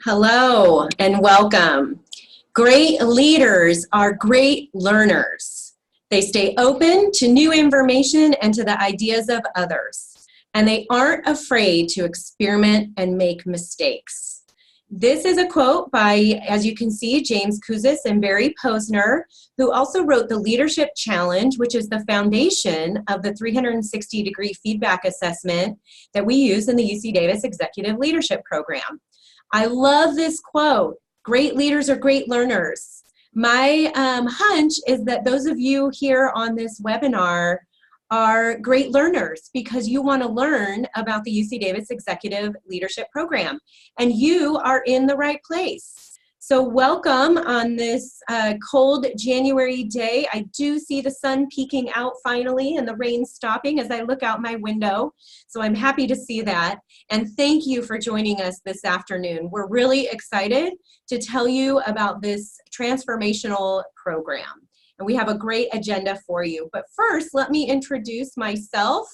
Hello and welcome. Great leaders are great learners. They stay open to new information and to the ideas of others. And they aren't afraid to experiment and make mistakes. This is a quote by, as you can see, James Kouzes and Barry Posner, who also wrote the Leadership Challenge, which is the foundation of the 360-degree feedback assessment that we use in the UC Davis Executive Leadership Program. I love this quote, great leaders are great learners. My hunch is that those of you here on this webinar are great learners because you want to learn about the UC Davis Executive Leadership Program, and you are in the right place. So welcome on this cold January day. I do see the sun peeking out finally and the rain stopping as I look out my window. So I'm happy to see that. And thank you for joining us this afternoon. We're really excited to tell you about this transformational program. And we have a great agenda for you. But first, let me introduce myself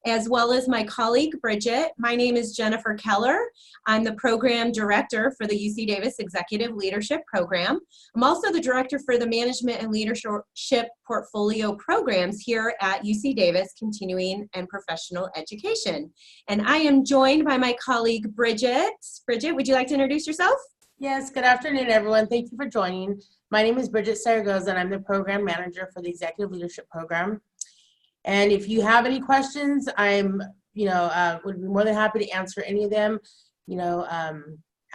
as well as my colleague, Bridget. My name is Jennifer Keller. I'm the program director for the UC Davis Executive Leadership Program. I'm also the director for the Management and Leadership Portfolio Programs here at UC Davis Continuing and Professional Education. And I am joined by my colleague, Bridget. Bridget, would you like to introduce yourself? Yes, good afternoon, everyone. Thank you for joining. My name is Bridget Saragoza, and I'm the program manager for the Executive Leadership Program. And if you have any questions, I'm, would be more than happy to answer any of them,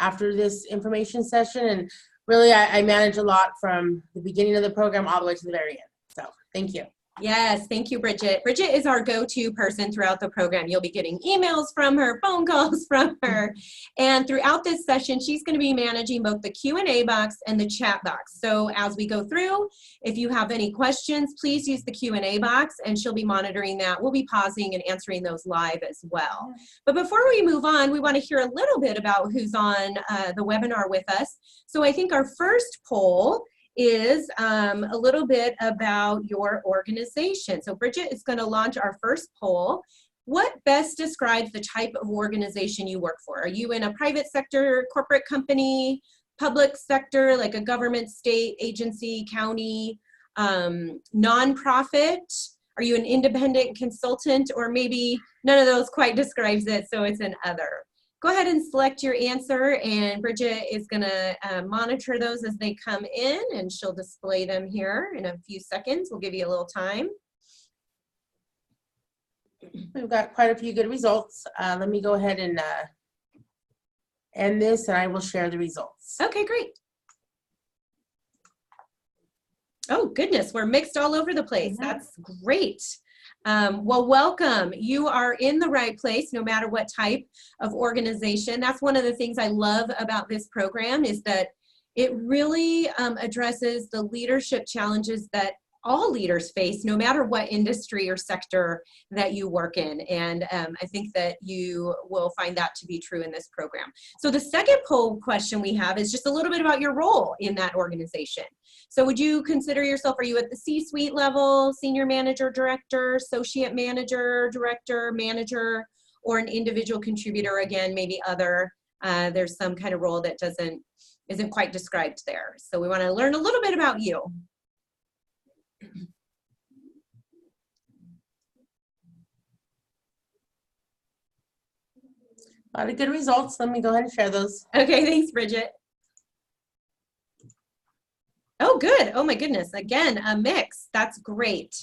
after this information session. And really, I manage a lot from the beginning of the program all the way to the very end. So thank you. Yes, thank you, Bridget. Bridget is our go-to person throughout the program. You'll be getting emails from her, phone calls from her. And throughout this session, she's going to be managing both the Q&A box and the chat box. So as we go through, if you have any questions, please use the Q&A box and she'll be monitoring that. We'll be pausing and answering those live as well. But before we move on, we want to hear a little bit about who's on the webinar with us. So I think our first poll is a little bit about your organization. So Bridget is going to launch our first poll. What best describes the type of organization you work for? Are you in a private sector, corporate company, public sector, like a government, state, agency, county, nonprofit? Are you an independent consultant, or maybe none of those quite describes it, so it's an other? Go ahead and select your answer, and Bridget is going to monitor those as they come in, and she'll display them here in a few seconds. We'll give you a little time. We've got quite a few good results. Let me go ahead and end this, and I will share the results. Okay, great. Oh, goodness, we're mixed all over the place. That's great. Well, welcome. You are in the right place, no matter what type of organization. That's one of the things I love about this program, is that it really addresses the leadership challenges that all leaders face, no matter what industry or sector that you work in. And I think that you will find that to be true in this program. So the second poll question we have is just a little bit about your role in that organization. So would you consider yourself, are you at the C-suite level, senior manager, director, associate manager, director, manager, or an individual contributor? Again, maybe other, there's some kind of role that isn't quite described there. So we want to learn a little bit about you. A lot of good results. Let me go ahead and share those. Okay, thanks, Bridget. Oh, good. Oh my goodness. Again, a mix. That's great.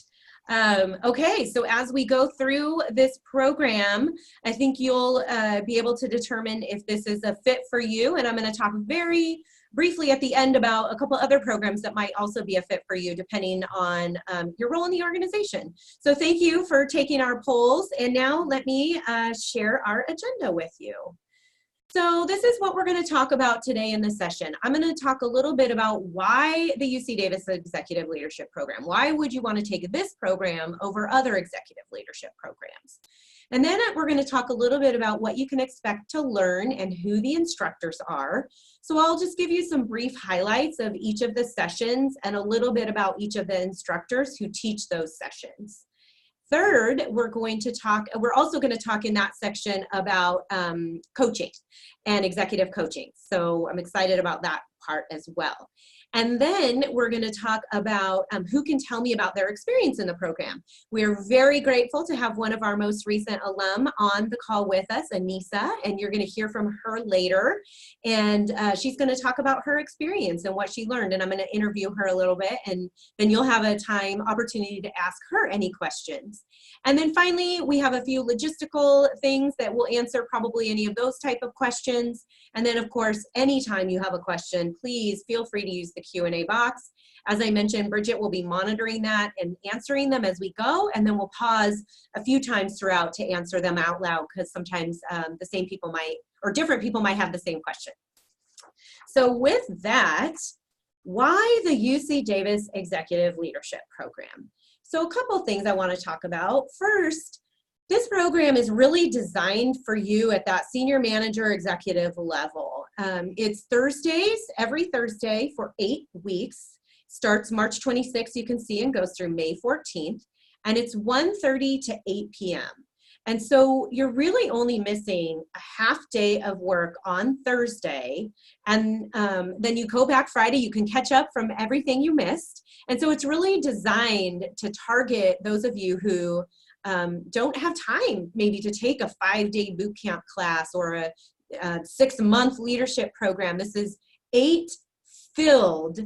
Okay, so as we go through this program, I think you'll be able to determine if this is a fit for you. And I'm going to talk very briefly at the end about a couple other programs that might also be a fit for you, depending on your role in the organization. So thank you for taking our polls. And now let me share our agenda with you. So this is what we're going to talk about today in this session. I'm going to talk a little bit about why the UC Davis Executive Leadership Program. Why would you want to take this program over other executive leadership programs? And then we're going to talk a little bit about what you can expect to learn and who the instructors are. So I'll just give you some brief highlights of each of the sessions and a little bit about each of the instructors who teach those sessions. Third, we're also going to talk in that section about coaching and executive coaching. So I'm excited about that part as well. And then we're going to talk about who can tell me about their experience in the program. We're very grateful to have one of our most recent alum on the call with us, Anissa, and you're going to hear from her later. And she's going to talk about her experience and what she learned. And I'm going to interview her a little bit, and then you'll have a opportunity to ask her any questions. And then finally, we have a few logistical things that will answer probably any of those type of questions. And then, of course, anytime you have a question, please feel free to use the Q&A box. As I mentioned, Bridget will be monitoring that and answering them as we go, and then we'll pause a few times throughout to answer them out loud, because sometimes the same people different people might have the same question. So with that, why the UC Davis Executive Leadership Program? So a couple things I want to talk about. First, this program is really designed for you at that senior manager executive level. It's Thursdays, every Thursday for 8 weeks. Starts March 26th, you can see, and goes through May 14th. And it's 1:30 to 8 p.m. And so you're really only missing a half day of work on Thursday. And then you go back Friday, you can catch up from everything you missed. And so it's really designed to target those of you who don't have time maybe to take a 5-day boot camp class or a 6-month leadership program. This is 8 filled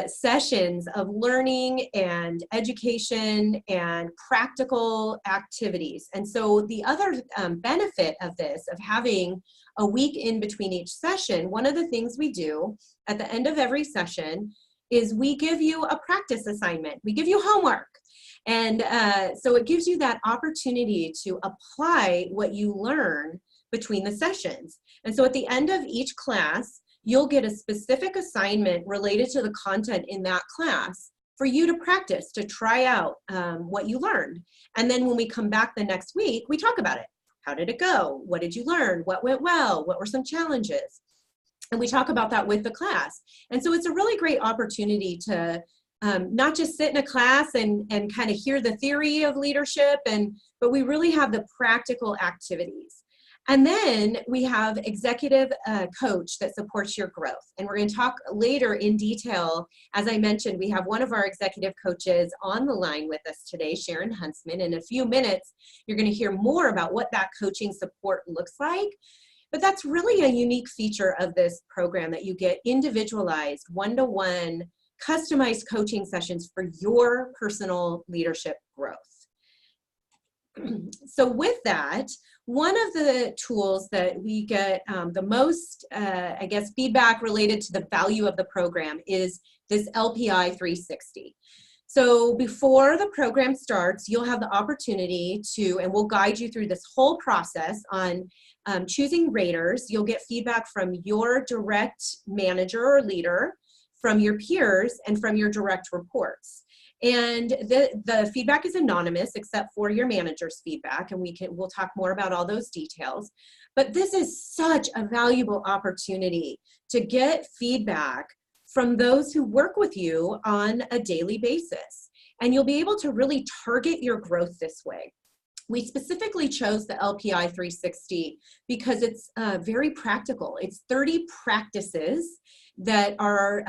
sessions of learning and education and practical activities. And so the other benefit of this, of having a week in between each session, one of the things we do at the end of every session is we give you a practice assignment. We give you homework. And so it gives you that opportunity to apply what you learn between the sessions. And so at the end of each class, you'll get a specific assignment related to the content in that class for you to practice, to try out what you learned. And then when we come back the next week, we talk about it. How did it go? What did you learn? What went well? What were some challenges? And we talk about that with the class. And so it's a really great opportunity to not just sit in a class and kind of hear the theory of leadership, but we really have the practical activities. And then we have executive coach that supports your growth. And we're going to talk later in detail. As I mentioned, we have one of our executive coaches on the line with us today, Sharon Huntsman. In a few minutes, you're going to hear more about what that coaching support looks like. But that's really a unique feature of this program, that you get individualized, one-to-one, customized coaching sessions for your personal leadership growth. So with that, one of the tools that we get the most, I guess, feedback related to the value of the program is this LPI 360. So before the program starts, you'll have the opportunity to, and we'll guide you through this whole process on choosing raters. You'll get feedback from your direct manager or leader, from your peers, and from your direct reports. And the feedback is anonymous except for your manager's feedback, and we'll talk more about all those details. But this is such a valuable opportunity to get feedback from those who work with you on a daily basis. And you'll be able to really target your growth this way. We specifically chose the LPI 360 because it's very practical. It's 30 practices that are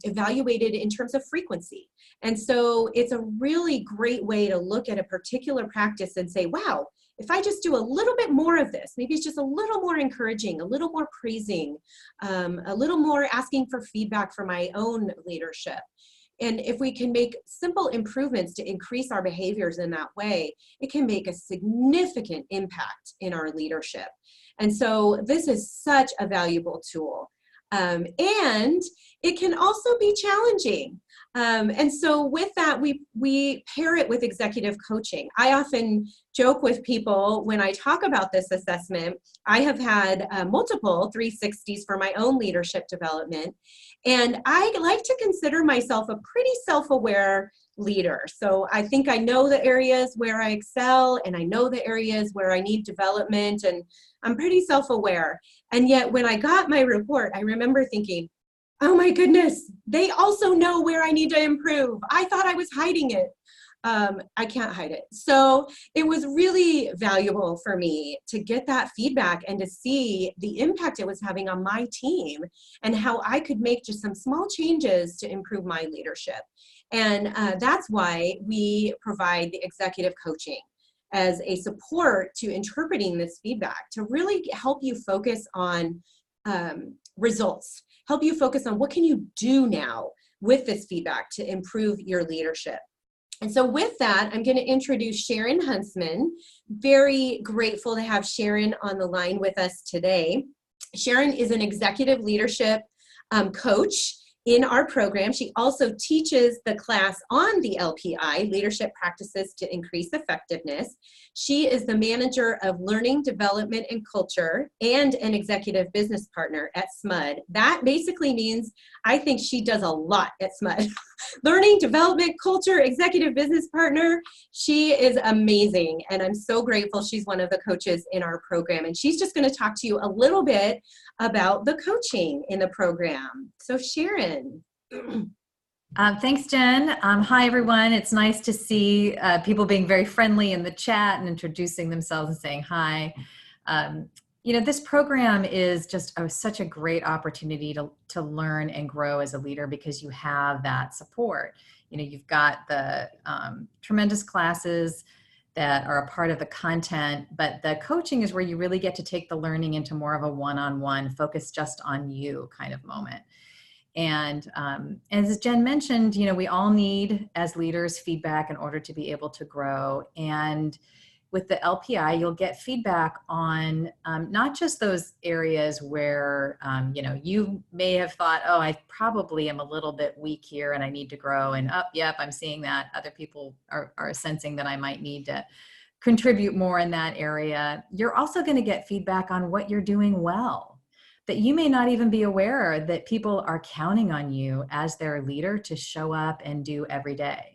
evaluated in terms of frequency. And so it's a really great way to look at a particular practice and say, wow, if I just do a little bit more of this, maybe it's just a little more encouraging, a little more praising, a little more asking for feedback for my own leadership. And if we can make simple improvements to increase our behaviors in that way, it can make a significant impact in our leadership. And so this is such a valuable tool. And it can also be challenging. And so with that, we pair it with executive coaching. I often joke with people when I talk about this assessment. I have had multiple 360s for my own leadership development. And I like to consider myself a pretty self-aware leader. So I think I know the areas where I excel, and I know the areas where I need development, and I'm pretty self-aware. And yet when I got my report, I remember thinking, oh my goodness, they also know where I need to improve. I thought I was hiding it. I can't hide it. So it was really valuable for me to get that feedback and to see the impact it was having on my team and how I could make just some small changes to improve my leadership. And that's why we provide the executive coaching as a support to interpreting this feedback to really help you focus on results, help you focus on what can you do now with this feedback to improve your leadership. And so with that, I'm going to introduce Sharon Huntsman. Very grateful to have Sharon on the line with us today. Sharon is an executive leadership coach in our program. She also teaches the class on the LPI, Leadership Practices to Increase Effectiveness. She is the manager of learning, development, and culture and an executive business partner at SMUD. That basically means I think she does a lot at SMUD. Learning, development, culture, executive business partner. She is amazing, and I'm so grateful she's one of the coaches in our program. And she's just going to talk to you a little bit about the coaching in the program. So Sharon. Thanks, Jen. Hi, everyone. It's nice to see people being very friendly in the chat and introducing themselves and saying hi. You know, this program is just such a great opportunity to learn and grow as a leader because you have that support. You know, you've got the tremendous classes that are a part of the content, but the coaching is where you really get to take the learning into more of a one-on-one, focus just on you kind of moment. And as Jen mentioned, you know, we all need, as leaders, feedback in order to be able to grow. And with the LPI, you'll get feedback on not just those areas where, you know, you may have thought, oh, I probably am a little bit weak here and I need to grow. And yep, I'm seeing that. Other people are sensing that I might need to contribute more in that area. You're also going to get feedback on what you're doing well, that you may not even be aware that people are counting on you as their leader to show up and do every day.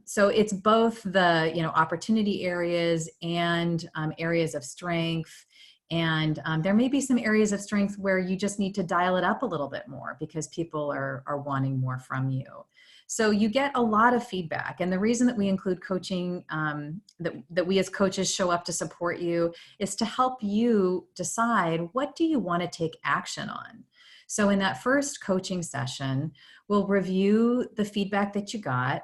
So it's both the, you know, opportunity areas and areas of strength. And there may be some areas of strength where you just need to dial it up a little bit more because people are wanting more from you. So you get a lot of feedback. And the reason that we include coaching, that we as coaches show up to support you, is to help you decide, what do you want to take action on? So in that first coaching session, we'll review the feedback that you got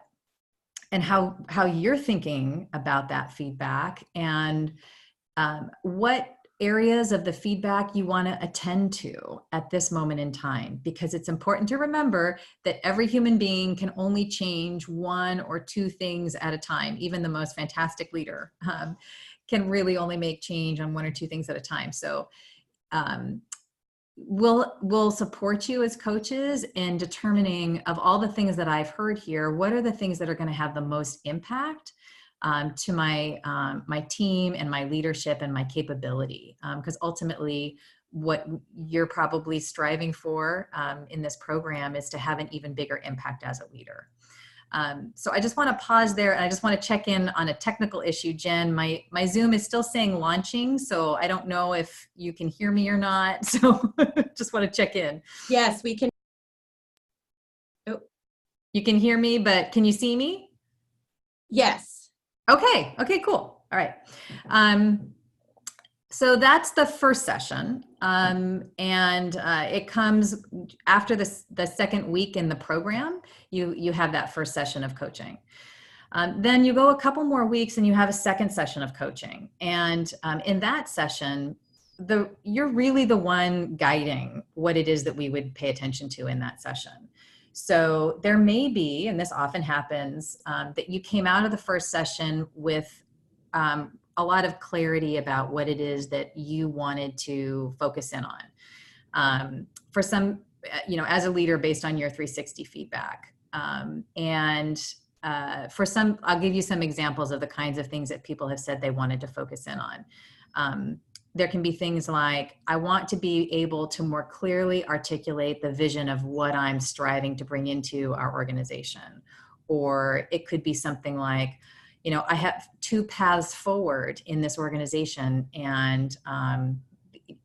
and how you're thinking about that feedback, and what areas of the feedback you want to attend to at this moment in time, because it's important to remember that every human being can only change one or two things at a time. Even the most fantastic leader can really only make change on one or two things at a time. So we'll support you as coaches in determining, of all the things that I've heard here, what are the things that are going to have the most impact to my my team and my leadership and my capability. Because ultimately, what you're probably striving for in this program is to have an even bigger impact as a leader. So I just want to pause there, and I just want to check in on a technical issue. Jen, my Zoom is still saying launching, so I don't know if you can hear me or not. So just want to check in. Yes, we can. Oh, you can hear me, but can you see me? Yes. Okay. Okay, cool. All right. So that's the first session. And it comes after the second week in the program. You have that first session of coaching. Then you go a couple more weeks and you have a second session of coaching. And in that session, you're really the one guiding what it is that we would pay attention to in that session. So there may be, and this often happens, that you came out of the first session with a lot of clarity about what it is that you wanted to focus in on. For some, you know, as a leader, based on your 360 feedback. For some, I'll give you some examples of the kinds of things that people have said they wanted to focus in on. There can be things like, I want to be able to more clearly articulate the vision of what I'm striving to bring into our organization. Or it could be something like, you know, I have two paths forward in this organization, and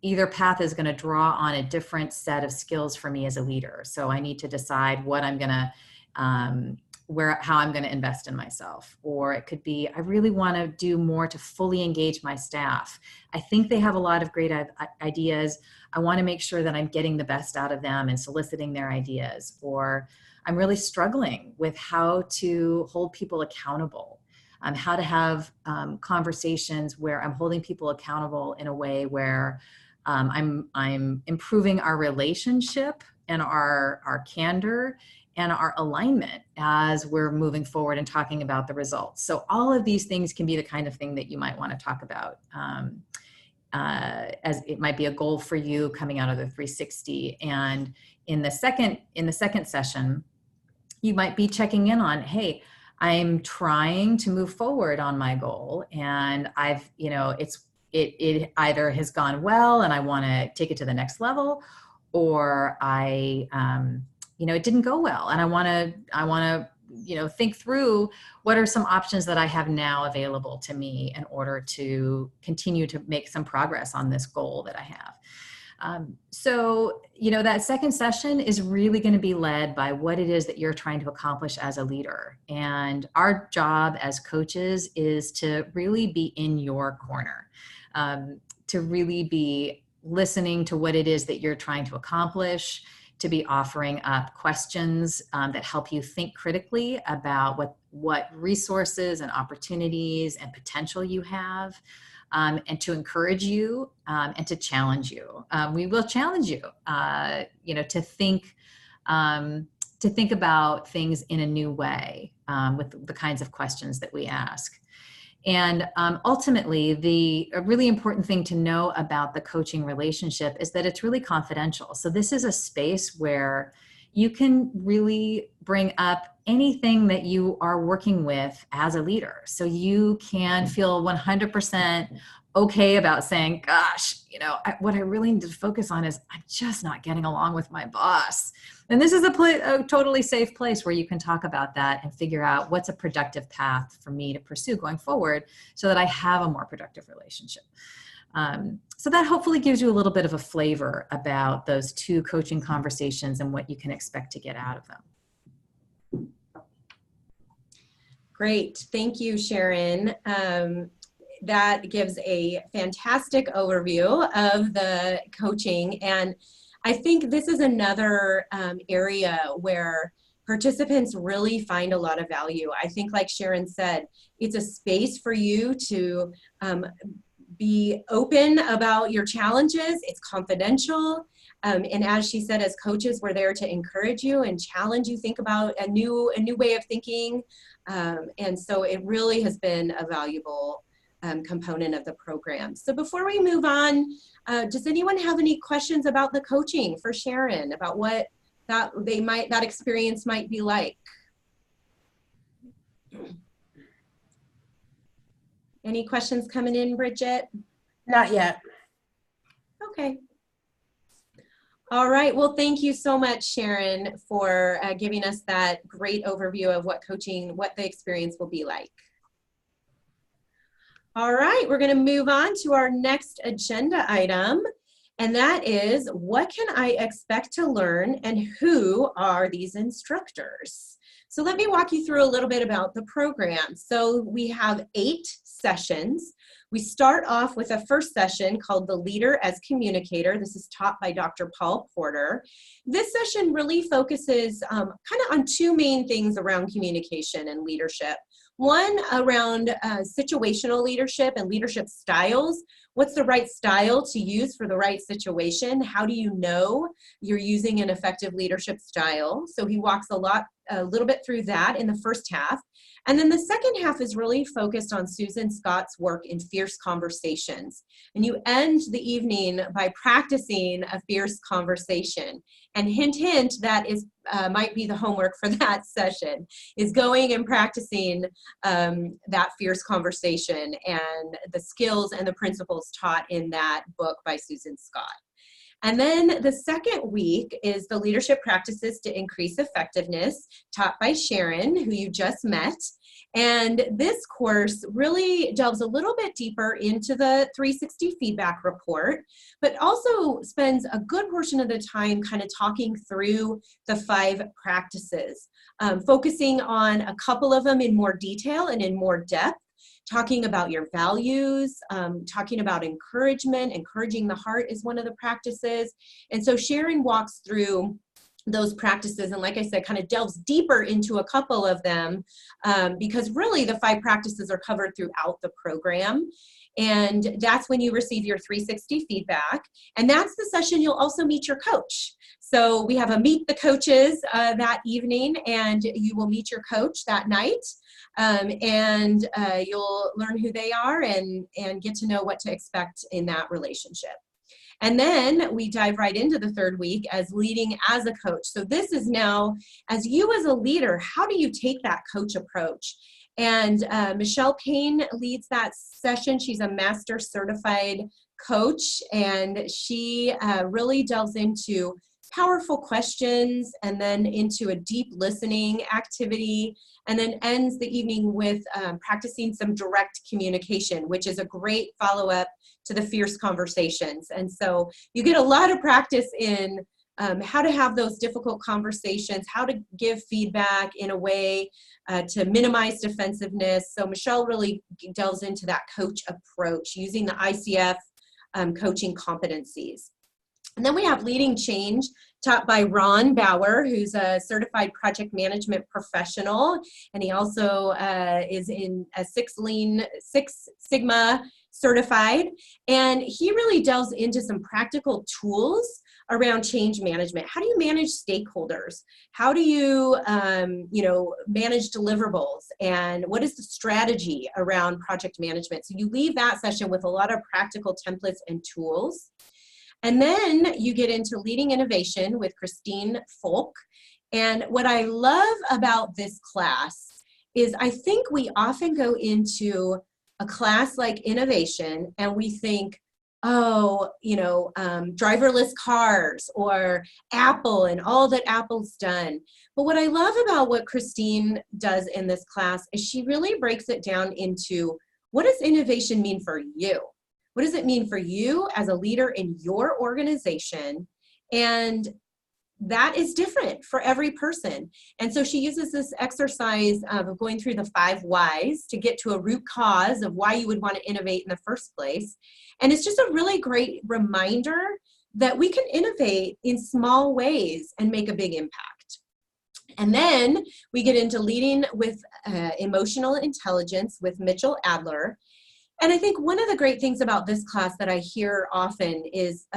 either path is going to draw on a different set of skills for me as a leader. So I need to decide what I'm going to how I'm going to invest in myself. Or it could be, I really want to do more to fully engage my staff. I think they have a lot of great ideas. I want to make sure that I'm getting the best out of them and soliciting their ideas. Or I'm really struggling with how to hold people accountable, how to have conversations where I'm holding people accountable in a way where I'm improving our relationship and our candor and our alignment as we're moving forward and talking about the results. So all of these things can be the kind of thing that you might want to talk about, as it might be a goal for you coming out of the 360. And in the second session, you might be checking in on, hey, I'm trying to move forward on my goal, and I've, it either has gone well and I want to take it to the next level, or it didn't go well and I want to think through what are some options that I have now available to me in order to continue to make some progress on this goal that I have. So that second session is really going to be led by what it is that you're trying to accomplish as a leader. And our job as coaches is to really be in your corner, to really be listening to what it is that you're trying to accomplish, to be offering up questions that help you think critically about what resources and opportunities and potential you have. And to encourage you and to challenge you. We will challenge you, to think about things in a new way with the kinds of questions that we ask. And ultimately, a really important thing to know about the coaching relationship is that it's really confidential. So this is a space where you can really bring up anything that you are working with as a leader. So you can feel 100% okay about saying, gosh, what I really need to focus on is I'm just not getting along with my boss. And this is a totally safe place where you can talk about that and figure out what's a productive path for me to pursue going forward so that I have a more productive relationship. So that hopefully gives you a little bit of a flavor about those two coaching conversations and what you can expect to get out of them. Great. Thank you, Sharon. That gives a fantastic overview of the coaching. And I think this is another area where participants really find a lot of value. I think, like Sharon said, it's a space for you to be open about your challenges. It's confidential. And as she said, as coaches, we're there to encourage you and challenge you, think about a new way of thinking. And so it really has been a valuable component of the program. So before we move on, does anyone have any questions about the coaching for Sharon, about what that experience might be like? Any questions coming in, Bridget? Not yet. Okay. All right. Well, thank you so much, Sharon, for giving us that great overview of what the experience will be like. All right, we're going to move on to our next agenda item, and that is, what can I expect to learn and who are these instructors? So let me walk you through a little bit about the program. So we have 8 sessions. We start off with a first session called The Leader as Communicator. This is taught by Dr. Paul Porter. This session really focuses kind of on 2 main things around communication and leadership. One around situational leadership and leadership styles. What's the right style to use for the right situation? How do you know you're using an effective leadership style? So he walks a little bit through that in the first half. And then the second half is really focused on Susan Scott's work in fierce conversations. And you end the evening by practicing a fierce conversation. And hint, hint, that is might be the homework for that session, is going and practicing that fierce conversation and the skills and the principles taught in that book by Susan Scott. And then the second week is the leadership practices to increase effectiveness, taught by Sharon, who you just met. And this course really delves a little bit deeper into the 360 feedback report, but also spends a good portion of the time kind of talking through the 5 practices, focusing on a couple of them in more detail and in more depth, talking about your values, talking about encouragement. Encouraging the heart is one of the practices. And so Sharon walks through those practices, and like I said, kind of delves deeper into a couple of them, because really the 5 practices are covered throughout the program. And that's when you receive your 360 feedback. And that's the session you'll also meet your coach. So we have a meet the coaches that evening, and you will meet your coach that night. And you'll learn who they are and get to know what to expect in that relationship. And then we dive right into the 3rd week as leading as a coach. So this is now, as you as a leader, how do you take that coach approach? And Michelle Payne leads that session. She's a master certified coach, and she really delves into powerful questions and then into a deep listening activity, and then ends the evening with practicing some direct communication, which is a great follow-up to the fierce conversations. And so you get a lot of practice in how to have those difficult conversations, how to give feedback in a way to minimize defensiveness. So Michelle really delves into that coach approach using the ICF coaching competencies. And then we have Leading Change, taught by Ron Bauer, who's a certified project management professional. And he also is in a Six Sigma certified. And he really delves into some practical tools around change management. How do you manage stakeholders? How do you, manage deliverables? And what is the strategy around project management? So you leave that session with a lot of practical templates and tools. And then you get into Leading Innovation with Christine Folk. And what I love about this class is I think we often go into a class like Innovation and we think, driverless cars or Apple and all that Apple's done. But what I love about what Christine does in this class is she really breaks it down into, what does innovation mean for you? What does it mean for you as a leader in your organization? And that is different for every person. And so she uses this exercise of going through the 5 whys to get to a root cause of why you would want to innovate in the first place. And it's just a really great reminder that we can innovate in small ways and make a big impact. And then we get into Leading with Emotional Intelligence with Mitchell Adler. And I think one of the great things about this class that I hear often is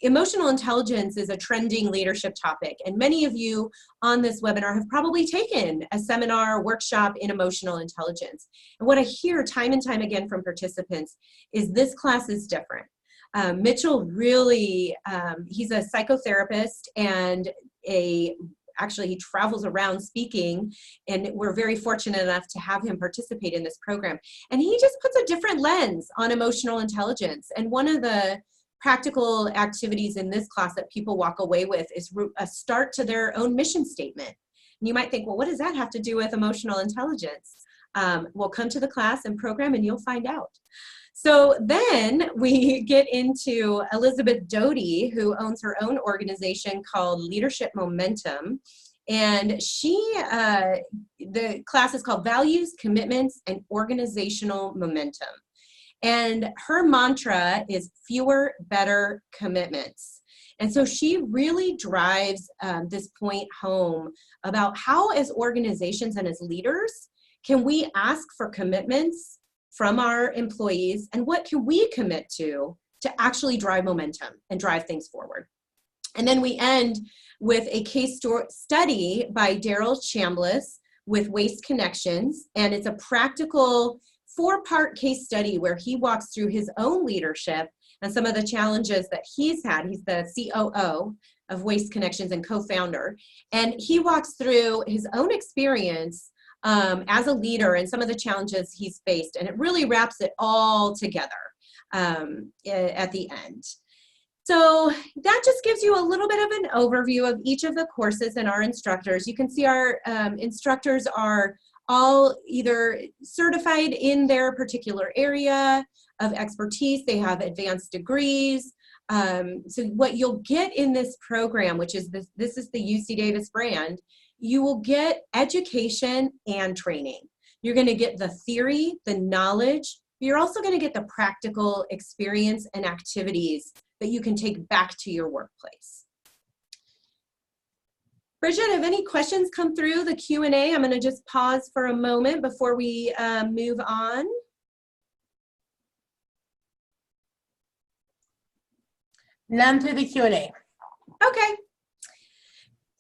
emotional intelligence is a trending leadership topic. And many of you on this webinar have probably taken a seminar or workshop in emotional intelligence. And what I hear time and time again from participants is this class is different. Mitchell really, he's a psychotherapist and actually he travels around speaking, and we're very fortunate enough to have him participate in this program. And he just puts a different lens on emotional intelligence. And one of the practical activities in this class that people walk away with is a start to their own mission statement. And you might think, well, what does that have to do with emotional intelligence? Well, come to the class and program and you'll find out. So then we get into Elizabeth Doty, who owns her own organization called Leadership Momentum. And the class is called Values, Commitments, and Organizational Momentum. And her mantra is fewer, better commitments. And so she really drives this point home about how, as organizations and as leaders, can we ask for commitments from our employees, and what can we commit to actually drive momentum and drive things forward. And then we end with a case study by Daryl Chambliss with Waste Connections, and it's a practical 4-part case study where he walks through his own leadership and some of the challenges that he's had. He's the COO of Waste Connections and co-founder, and he walks through his own experience as a leader and some of the challenges he's faced, and it really wraps it all together at the end. So that just gives you a little bit of an overview of each of the courses and our instructors. You can see our instructors are all either certified in their particular area of expertise. They have advanced degrees. So what you'll get in this program, which is this is the UC Davis brand, you will get education and training. You're going to get the theory, the knowledge. You're also going to get the practical experience and activities that you can take back to your workplace. Bridget, have any questions come through the Q&A? I'm going to just pause for a moment before we move on. None through the Q&A. Okay.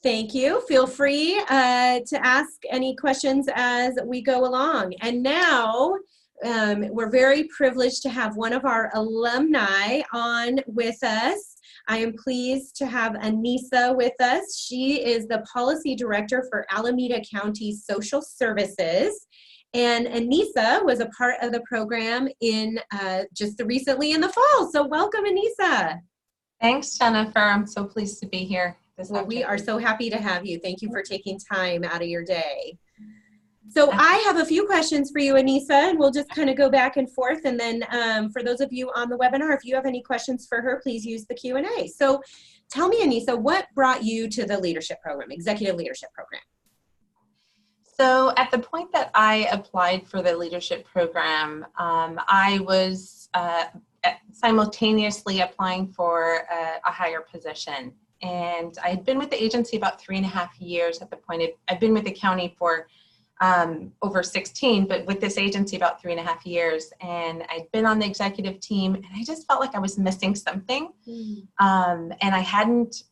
Thank you. Feel free to ask any questions as we go along. And now we're very privileged to have one of our alumni on with us. I am pleased to have Anissa with us. She is the Policy Director for Alameda County Social Services. And Anissa was a part of the program in just recently in the fall. So welcome, Anissa. Thanks, Jennifer. I'm so pleased to be here this Well, afternoon. we are so happy to have you. Thank you for taking time out of your day. So I have a few questions for you, Anissa, and we'll just kind of go back and forth. And then for those of you on the webinar, if you have any questions for her, please use the Q&A. So tell me, Anissa, what brought you to the leadership program, executive leadership program? So at the point that I applied for the leadership program, I was simultaneously applying for a higher position. And I had been with the agency about 3.5 years at the point. I've been with the county for over 16, but with this agency about 3.5 years. And I'd been on the executive team, and I just felt like I was missing something. And I hadn't,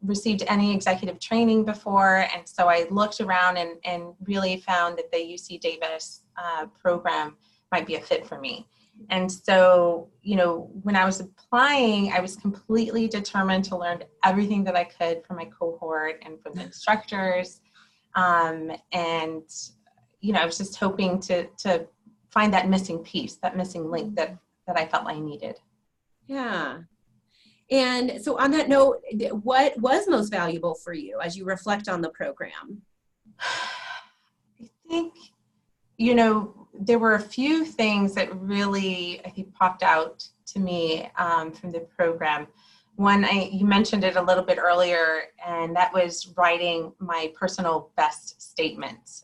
received any executive training before. And so I looked around and really found that the UC Davis program might be a fit for me. And so, when I was applying, I was completely determined to learn everything that I could from my cohort and from the instructors. And, I was just hoping to find that missing piece, that missing link that I felt I needed. Yeah. And so on that note, what was most valuable for you as you reflect on the program? I think, there were a few things that really, I think, popped out to me from the program. One, you mentioned it a little bit earlier, and that was writing my personal best statements.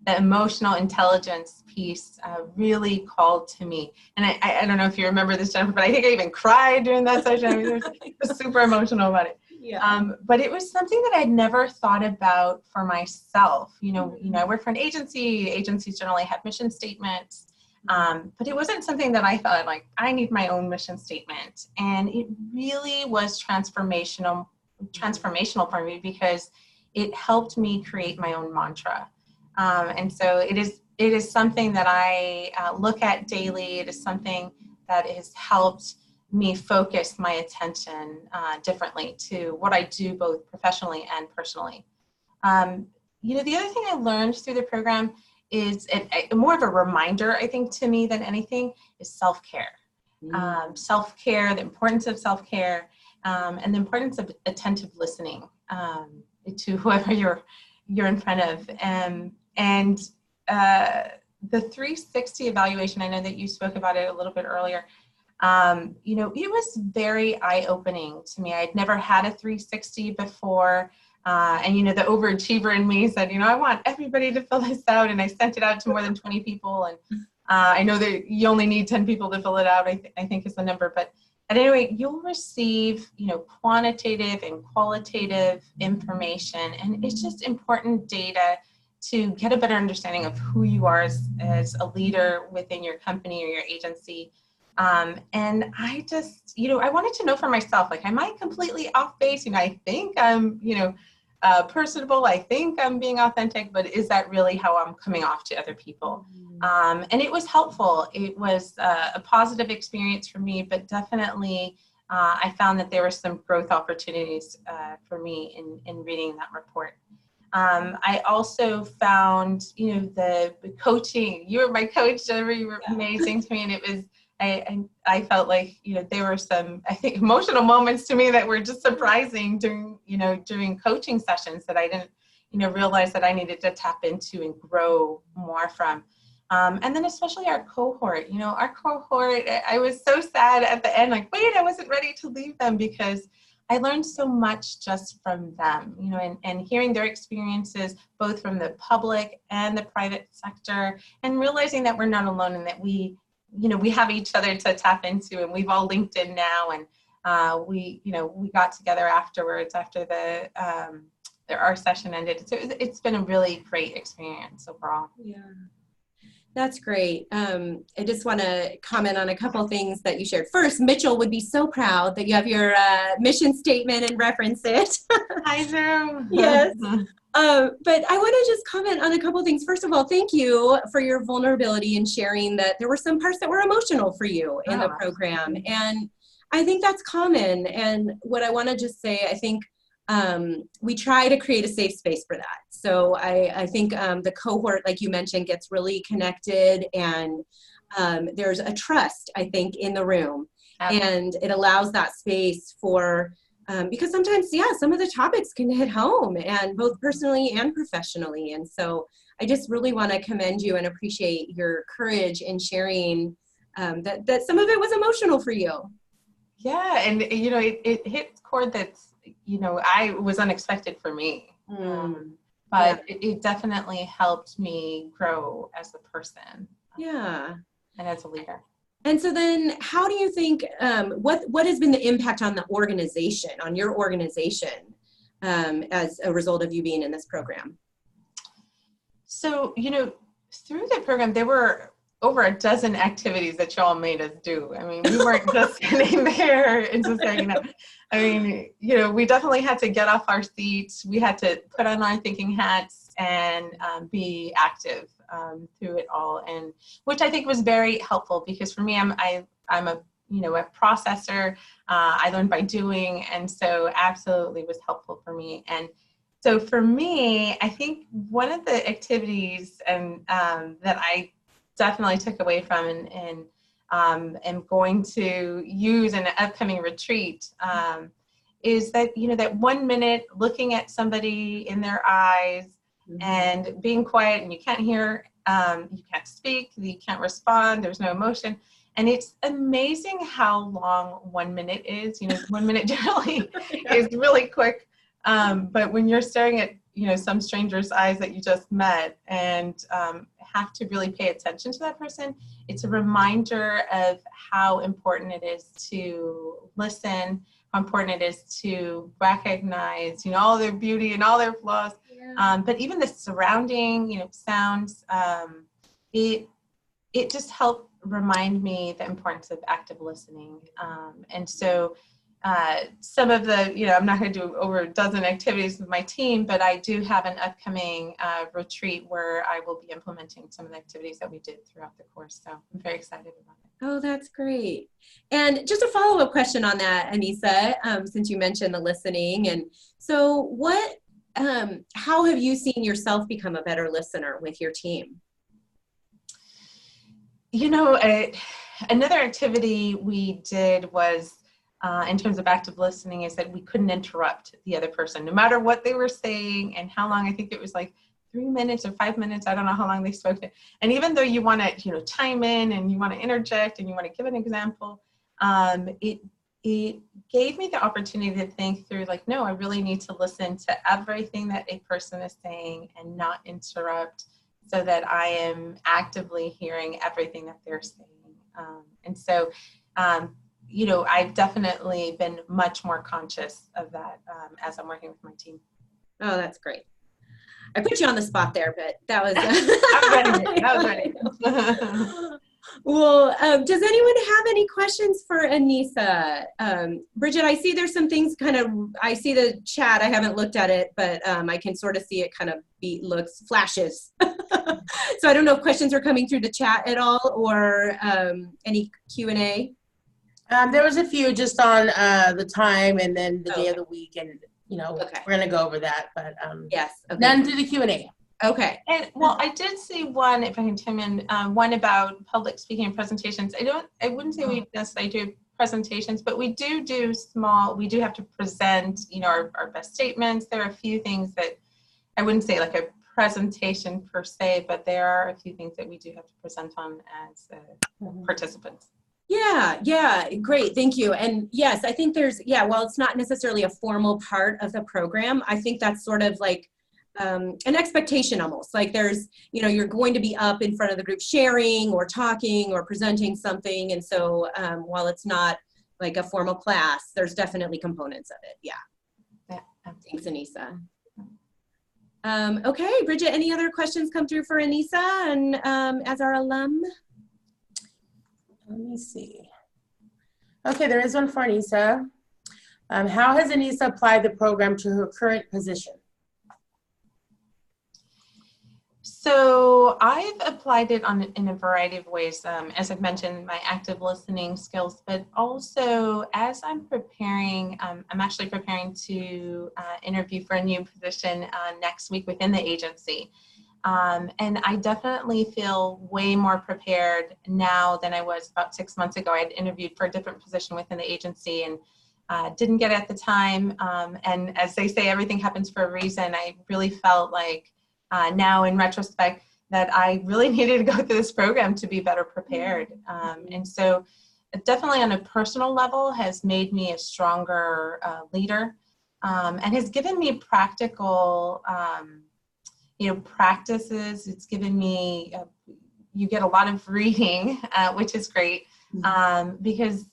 The emotional intelligence piece really called to me. And I don't know if you remember this, Jennifer, but I think I even cried during that session. I mean, I was super emotional about it. Yeah. But it was something that I'd never thought about for myself. I work for an agency. Agencies generally have mission statements. But it wasn't something that I thought, like, I need my own mission statement. And it really was transformational for me because it helped me create my own mantra. And so it is something that I look at daily. It is something that has helped me focus my attention differently to what I do both professionally and personally. The other thing I learned through the program is more of a reminder, I think, to me than anything, is self-care. Self-care, the importance of self-care, and the importance of attentive listening to whoever you're in front of. And the 360 evaluation, I know that you spoke about it a little bit earlier. It was very eye-opening to me. I'd never had a 360 before. And the overachiever in me said, I want everybody to fill this out. And I sent it out to more than 20 people. And I know that you only need 10 people to fill it out, I think is the number. But at any rate, you'll receive, quantitative and qualitative information. And it's just important data to get a better understanding of who you are as a leader within your company or your agency. And I just, I wanted to know for myself, like, am I completely off base? I think I'm, personable. I think I'm being authentic, but is that really how I'm coming off to other people? And it was helpful. It was a positive experience for me, but definitely I found that there were some growth opportunities for me in reading that report. I also found, the coaching. You were my coach, Jennifer. You were amazing to me, and it was. I felt like, there were some, I think, emotional moments to me that were just surprising during coaching sessions that I didn't, realized that I needed to tap into and grow more from. And then especially our cohort, I was so sad at the end, like, wait, I wasn't ready to leave them, because I learned so much just from them, and hearing their experiences, both from the public and the private sector, and realizing that we're not alone and that we have each other to tap into, and we've all linked in now. And we got together afterwards, after our session ended. So it's been a really great experience overall. Yeah. That's great. I just want to comment on a couple things that you shared. First, Mitchell would be so proud that you have your mission statement and reference it. I do. Yes. But I want to just comment on a couple things. First of all, thank you for your vulnerability in sharing that there were some parts that were emotional for you in the program. And I think that's common. And what I want to just say, I think we try to create a safe space for that. So I think the cohort, like you mentioned, gets really connected, and there's a trust, I think, in the room. And it allows that space for, because sometimes, some of the topics can hit home, and both personally and professionally. And so I just really want to commend you and appreciate your courage in sharing that some of it was emotional for you. Yeah, and it hit a chord that's, I was unexpected for me. But it definitely helped me grow as a person. And as a leader. And so then how do you think, what has been the impact on the organization, on your organization, as a result of you being in this program? So, through the program, there were over a dozen activities that y'all made us do. I mean, we weren't just sitting there and just hanging out. I mean, we definitely had to get off our seats. We had to put on our thinking hats and be active through it all, and which I think was very helpful, because for me, I'm a a processor. I learned by doing, and so absolutely was helpful for me. And so for me, I think one of the activities and that I definitely took away from and am going to use in an upcoming retreat is that, that 1 minute looking at somebody in their eyes and being quiet, and you can't hear, you can't speak, you can't respond, there's no emotion. And it's amazing how long 1 minute is. 1 minute generally is really quick. But when you're staring at, some stranger's eyes that you just met and have to really pay attention to that person, it's a reminder of how important it is to listen, how important it is to recognize, all their beauty and all their flaws. But even the surrounding, sounds, it just helped remind me the importance of active listening. And so some of the, I'm not going to do over a dozen activities with my team, but I do have an upcoming retreat where I will be implementing some of the activities that we did throughout the course. So I'm very excited about it. Oh, that's great. And just a follow-up question on that, Anissa, since you mentioned the listening. And so how have you seen yourself become a better listener with your team? Another activity we did was, in terms of active listening, is that we couldn't interrupt the other person, no matter what they were saying and how long. I think it was like 3 minutes or 5 minutes. I don't know how long they spoke. And even though you want to, chime in and you want to interject and you want to give an example, it gave me the opportunity to think through, like, no, I really need to listen to everything that a person is saying and not interrupt, so that I am actively hearing everything that they're saying. And so, I've definitely been much more conscious of that as I'm working with my team. Oh, that's great. I put you on the spot there, but that was... I was ready. Well, does anyone have any questions for Anissa? Bridget, I see there's some things I see the chat. I haven't looked at it, but I can sort of see it kind of flashes. So I don't know if questions are coming through the chat at all, or any Q&A. There was a few just on the time and then the day of the week, and we're going to go over that, but yes, okay. None through the Q&A. Okay. And well, I did see one, if I can chime in, one about public speaking and presentations. I wouldn't say we necessarily do presentations, but we do small, we do have to present, our best statements. There are a few things that I wouldn't say like a presentation per se, but there are a few things that we do have to present on as participants. Yeah, great, thank you. And yes, I think there's, while it's not necessarily a formal part of the program, I think that's sort of like an expectation almost. Like there's, you're going to be up in front of the group sharing or talking or presenting something. And so while it's not like a formal class, there's definitely components of it, yeah. Thanks, Anissa. Okay, Bridget, any other questions come through for Anissa and as our alum? Let me see. Okay, there is one for Anissa. How has Anissa applied the program to her current position? So I've applied it in a variety of ways. As I've mentioned, my active listening skills, but also as I'm preparing, I'm actually preparing to interview for a new position next week within the agency. And I definitely feel way more prepared now than I was about 6 months ago. I had interviewed for a different position within the agency and didn't get it at the time. And as they say, everything happens for a reason. I really felt like now in retrospect that I really needed to go through this program to be better prepared. And so definitely on a personal level has made me a stronger leader and has given me practical practices. It's given me, you get a lot of reading, which is great because,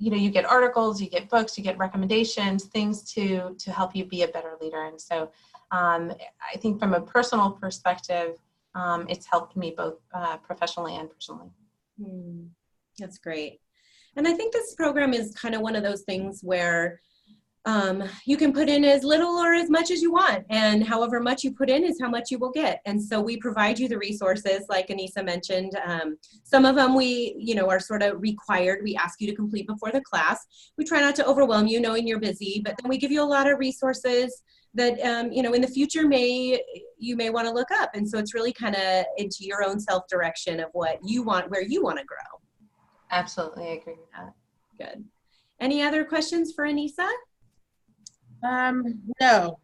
you get articles, you get books, you get recommendations, things to help you be a better leader. And so I think from a personal perspective, it's helped me both professionally and personally. That's great. And I think this program is kind of one of those things where you can put in as little or as much as you want, and however much you put in is how much you will get. And so we provide you the resources, like Anissa mentioned. Some of them we, are sort of required. We ask you to complete before the class. We try not to overwhelm you, knowing you're busy, but then we give you a lot of resources that, in the future you may want to look up. And so it's really kind of into your own self-direction of what you want, where you want to grow. Absolutely, I agree with that. Good. Any other questions for Anissa? No.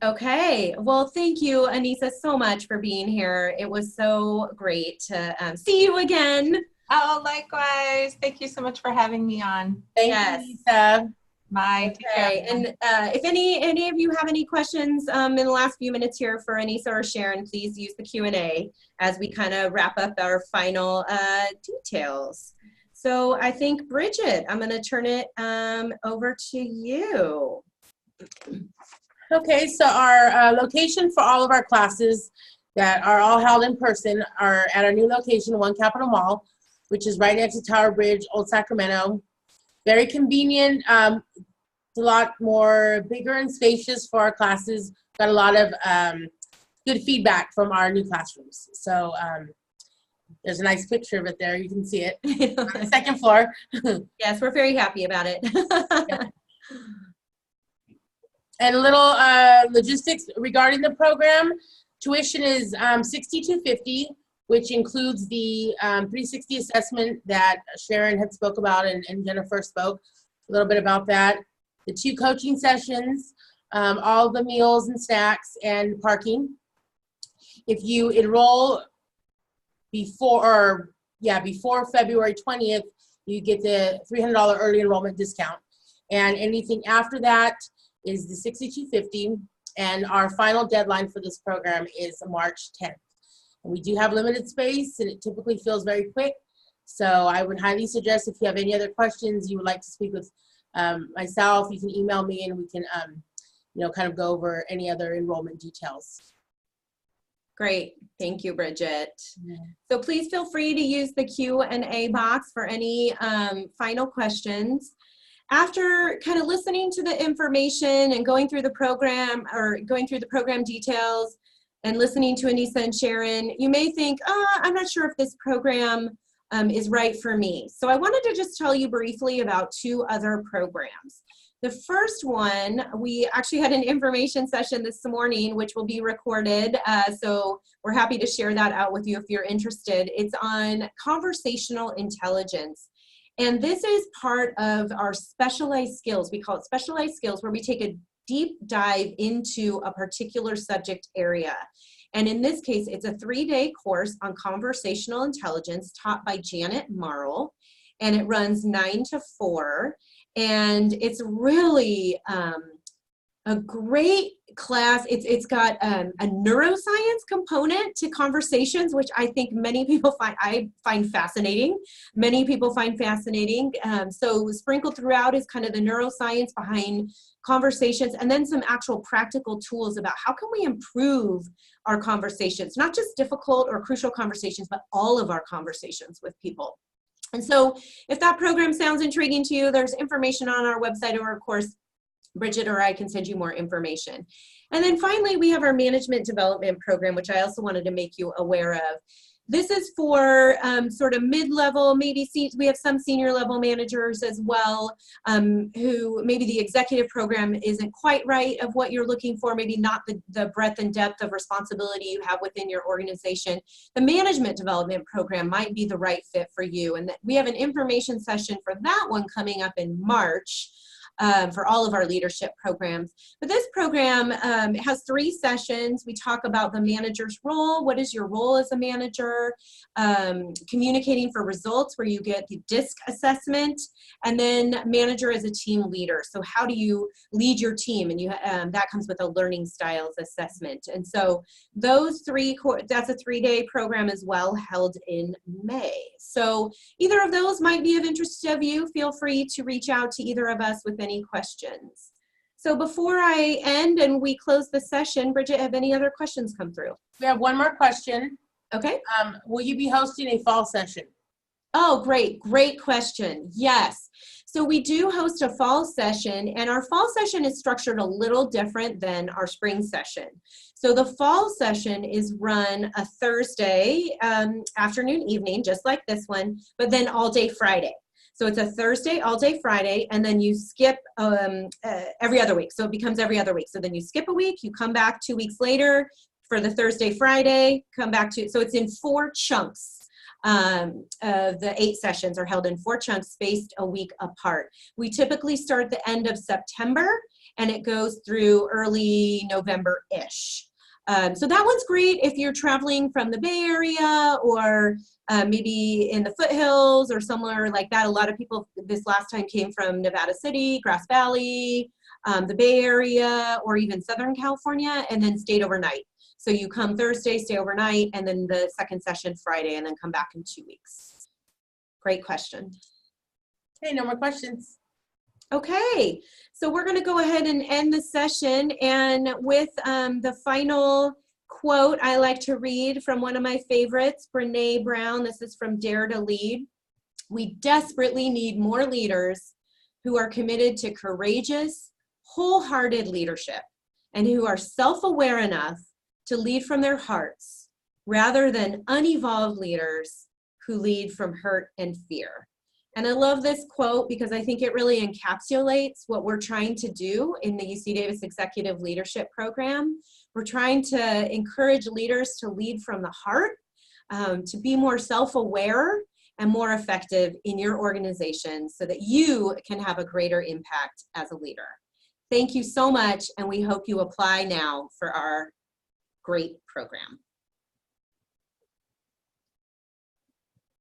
Okay, well, thank you, Anissa, so much for being here. It was so great to see you again. Oh, likewise. Thank you so much for having me on. Thank you, Anissa. Bye. Okay, and if any of you have any questions in the last few minutes here for Anissa or Sharon, please use the Q&A as we kind of wrap up our final details. So I think, Bridget, I'm going to turn it over to you. Okay, so our location for all of our classes that are all held in person are at our new location, One Capitol Mall, which is right next to Tower Bridge, Old Sacramento. Very convenient, a lot more bigger and spacious for our classes. Got a lot of good feedback from our new classrooms. So there's a nice picture of it there. You can see it on the second floor. Yes, we're very happy about it. Yeah. And a little logistics regarding the program. Tuition is $62.50, which includes the 360 assessment that Sharon had spoke about and Jennifer spoke a little bit about that. The 2 coaching sessions, all the meals and snacks and parking. If you enroll before February 20th, you get the $300 early enrollment discount. And anything after that is the $62.50, and our final deadline for this program is March 10th. And we do have limited space, and it typically feels very quick. So I would highly suggest if you have any other questions, you would like to speak with myself, you can email me, and we can kind of go over any other enrollment details. Great, thank you, Bridget. So please feel free to use the Q&A box for any final questions. After kind of listening to the information and going through the program details and listening to Anissa and Sharon, you may think, I'm not sure if this program is right for me. So I wanted to just tell you briefly about 2 other programs. The first one, we actually had an information session this morning, which will be recorded. So we're happy to share that out with you if you're interested. It's on conversational intelligence. And this is part of our specialized skills. We call it specialized skills, where we take a deep dive into a particular subject area. And in this case, it's a 3-day course on conversational intelligence taught by Janet Marl, and it runs 9 to 4. And it's really a great class. It's got a neuroscience component to conversations, which I think many people find fascinating. Many people find fascinating. So sprinkled throughout is kind of the neuroscience behind conversations, and then some actual practical tools about how can we improve our conversations, not just difficult or crucial conversations, but all of our conversations with people. And so if that program sounds intriguing to you, there's information on our website, or of course, Bridget or I can send you more information. And then finally, we have our management development program, which I also wanted to make you aware of. This is for sort of mid-level, maybe we have some senior level managers as well, who maybe the executive program isn't quite right of what you're looking for, maybe not the breadth and depth of responsibility you have within your organization. The management development program might be the right fit for you. And we have an information session for that one coming up in March. For all of our leadership programs. But this program has 3 sessions. We talk about the manager's role. What is your role as a manager? Communicating for results, where you get the DISC assessment, and then manager as a team leader. So how do you lead your team? And that comes with a learning styles assessment. And so those 3, that's a 3-day program as well, held in May. So either of those might be of interest to you. Feel free to reach out to either of us with any questions. So before I end and we close the session, Bridget, have any other questions come through? We have one more question. Okay. Will you be hosting a fall session? Oh, great. Great question. Yes. So we do host a fall session, and our fall session is structured a little different than our spring session. So the fall session is run a Thursday afternoon, evening, just like this one, but then all day Friday. So it's a Thursday, all day Friday, and then you skip every other week. So it becomes every other week. So then you skip a week, you come back 2 weeks later for the Thursday, Friday, come back to, so it's in 4 chunks. The 8 sessions are held in 4 chunks spaced a week apart. We typically start the end of September, and it goes through early November-ish. So that one's great if you're traveling from the Bay Area, or maybe in the foothills or somewhere like that. A lot of people this last time came from Nevada City, Grass Valley, the Bay Area, or even Southern California, and then stayed overnight. So you come Thursday, stay overnight, and then the second session Friday, and then come back in 2 weeks. Great question. Okay, no more questions. Okay, so we're going to go ahead and end the session, and with the final quote I like to read from one of my favorites, Brené Brown. This is from Dare to Lead. We desperately need more leaders who are committed to courageous, wholehearted leadership, and who are self-aware enough to lead from their hearts, rather than unevolved leaders who lead from hurt and fear. And I love this quote because I think it really encapsulates what we're trying to do in the UC Davis Executive Leadership Program. We're trying to encourage leaders to lead from the heart, to be more self-aware and more effective in your organization so that you can have a greater impact as a leader. Thank you so much, and we hope you apply now for our great program.